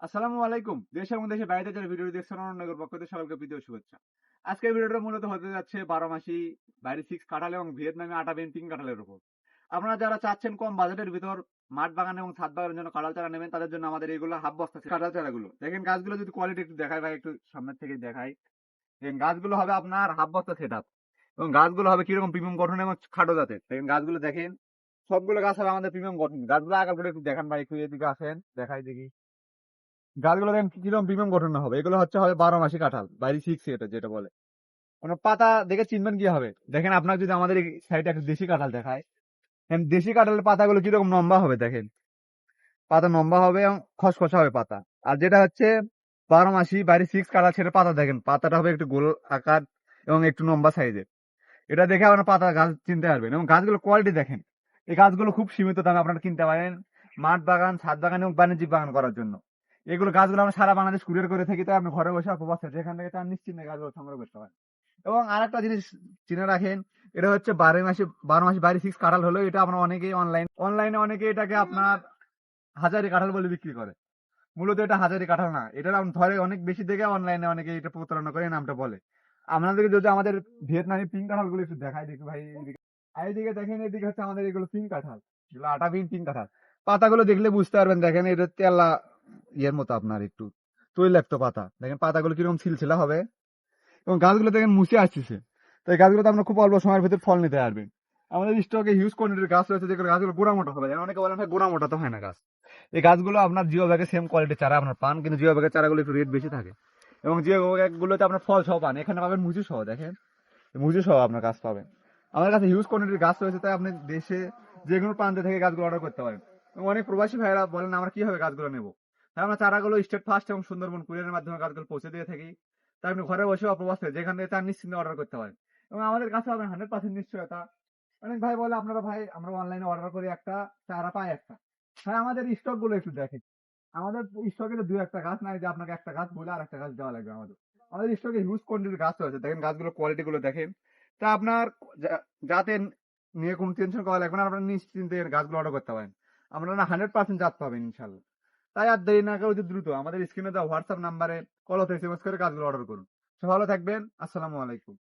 আসসালামু আলাইকুম। দেশ এবং দেশের বাইরে যারা ভিডিও দেখছেন অন্যদের পক্ষ থেকে সবাইকে প্রীতি ও শুভেচ্ছা। আজকের ভিডিওটা মূলত হতে যাচ্ছে 12 মাসি বাইরে 6 কাঁঠাল এবং ভিয়েতনামি আটা বিন পিং কাঁঠালের উপর। আপনারা যারা চাচ্ছেন কম বাজেটের ভিতর মাঠ বাগান এবং ছাদ বাগানের জন্য কাঁঠাল চারা নেবেন তাদের জন্য আমাদের এইগুলো হাফ বস্তা কাঁঠাল চারাগুলো। দেখেন গাছগুলো যদি কোয়ালিটি একটু দেখায় ভাই একটু সামনের থেকে দেখাই। দেখেন গাছগুলো হবে আপনার হাফ বস্তা সেটআপ এবং গাছগুলো হবে কিরকম প্রিমিয়াম গঠন এবং খাটো জাতের। দেখেন গাছগুলো দেখেন সবগুলো গাছ হবে আমাদের প্রিমিয়াম গঠন। গাছগুলো আগাল করে একটু দেখান ভাই একটু এদিকে আসেন দেখাই দেখি। গাছগুলো দেখেন কিরকম প্রিমিয়াম গঠন হবে। এগুলো হচ্ছে হবে 12 মাসি কাঁঠাল বাইরে 6 এটা যেটা বলে। কোনো পাতা দেখে চিনবেন কি হবে দেখেন। আপনার যদি আমাদের এই সাইডে একটা দেশি কাঁঠাল দেখায়, দেশি কাঁঠালের পাতাগুলো কিরকম লম্বা হবে দেখেন। পাতা লম্বা হবে এবং খসখসা হবে পাতা। আর যেটা হচ্ছে 12 মাসি বাইরে 6 কাঁঠাল সেটা পাতা দেখেন পাতাটা হবে একটু গোল আকার এবং একটু লম্বা সাইজের। এটা দেখে আপনার পাতা গাছ চিনতে পারবেন এবং গাছগুলো কোয়ালিটি দেখেন। এই গাছগুলো খুব সীমিত দামে আপনারা কিনতে পারেন মাঠ বাগান ছাদ বাগান এবং বাণিজ্যিক বাগান করার জন্য। এগুলো গাছগুলো আমরা সারা বাংলাদেশ কুরিয়ার করে থাকি, তাই আপনি ঘরে বসে উপবাস যেখান থেকে তার নিশ্চিন্তে গাছগুলো সংগ্রহ করতে পারেন। এবং আরেকটা জিনিস চিনে রাখেন, এটা হচ্ছে 12 মাসি বাইরে 6 কাঁঠাল হলো এটা আমরা অনেকেই অনলাইনে অনেকে এটাকে আপনার হাজারি কাঁঠাল বলে বিক্রি করে। মূলত এটা হাজারি কাঁঠাল না, এটা ধরে অনেক বেশি দেখে অনলাইনে অনেকে এটা প্রতারণা করে এই নামটা বলে। আপনাদেরকে যদি আমাদের ভিয়েতনামি পিঙ্ক কাঁঠাল গুলো একটু দেখাই দেখি ভাই। এইদিকে দেখেন, এদিকে হচ্ছে আমাদের এগুলো পিঙ্ক কাঁঠাল, এগুলো আটা বিন পিঙ্ক কাঁঠাল। পাতাগুলো দেখলে বুঝতে পারবেন দেখেন এটা তেলা ইয়ের মতো আপনার একটু তৈলাক্ত পাতা। দেখেন পাতাগুলো কিরকম ছিলছিলা হবে এবং গাছগুলো দেখেন মুছে আসছে। তো এই গাছগুলোতে আমরা খুব অল্প সময়ের ভিতরে ফল নিতে পারবেন। আমাদের স্টকে হিউজ কোয়ান্টিটির গাছ রয়েছে যেগুলো গাছগুলো গোড়া মোটা হবে। অনেকে বলেন ভাই গোড়া মোটা তো হয় না গাছ। এই গাছগুলো আপনার জিও ব্যাগে সেম কোয়ালিটির চারা আপনার পান, কিন্তু জিও ব্যাগের চারাগুলো একটু রেট বেশি থাকে এবং জিও ব্যাগগুলোতে আপনার ফল সহ পান। এখানে পাবেন মুচি সহ, দেখেন মুচি সহ আপনার গাছ পাবেন। আমাদের কাছে হিউজ কোয়ান্টিটির গাছ রয়েছে, তাই আপনি দেশে যে কোনো প্রান্ত থেকে গাছগুলো অর্ডার করতে পারেন। এবং অনেক প্রবাসী ভাইরা বলেন আমরা কিভাবে গাছগুলো নেবো, তাই আমরা চারাগুলো স্টেট ফার্স্ট এবং সুন্দরবন কুরিয়ারের মাধ্যমে গাছগুলো পৌঁছে দিয়ে থাকি। তাই আপনি ঘরে বসে অপ্রবাস থেকে যেখান থেকে চান নিশ্চিন্তে অর্ডার করতে পারেন এবং আমাদের কাছে পাবেন 100% নিশ্চয়তা। অনেক ভাই বলে আপনারা ভাই আমরা অনলাইনে অর্ডার করি একটা চারা পাই একটা। ভাই আমাদের স্টক গুলো একটু দেখেন। আমাদের স্টকে তো 2-1টা গাছ নাই যে আপনাকে একটা গাছ বলে আর একটা গাছ দেওয়া লাগবে। আমাদের স্টকে হিউজ কোয়ান্টিটির গাছ রয়েছে, দেখেন গাছগুলো কোয়ালিটি গুলো দেখেন। তা আপনার যাতে নিয়ে কোনো টেনশন করা লাগবে না, আপনারা নিশ্চিন্তে গাছগুলো অর্ডার করতে পারেন। আমরা না 100% জাত পাবেন ইনশাল্লাহ। তাই আর দেরি না করে দ্রুত আমাদের স্ক্রিনে দেওয়া হোয়াটসঅ্যাপ নাম্বারে কল অথবা এসএমএস করে গাছগুলো অর্ডার করুন। সব ভালো থাকবেন। আসসালামু আলাইকুম।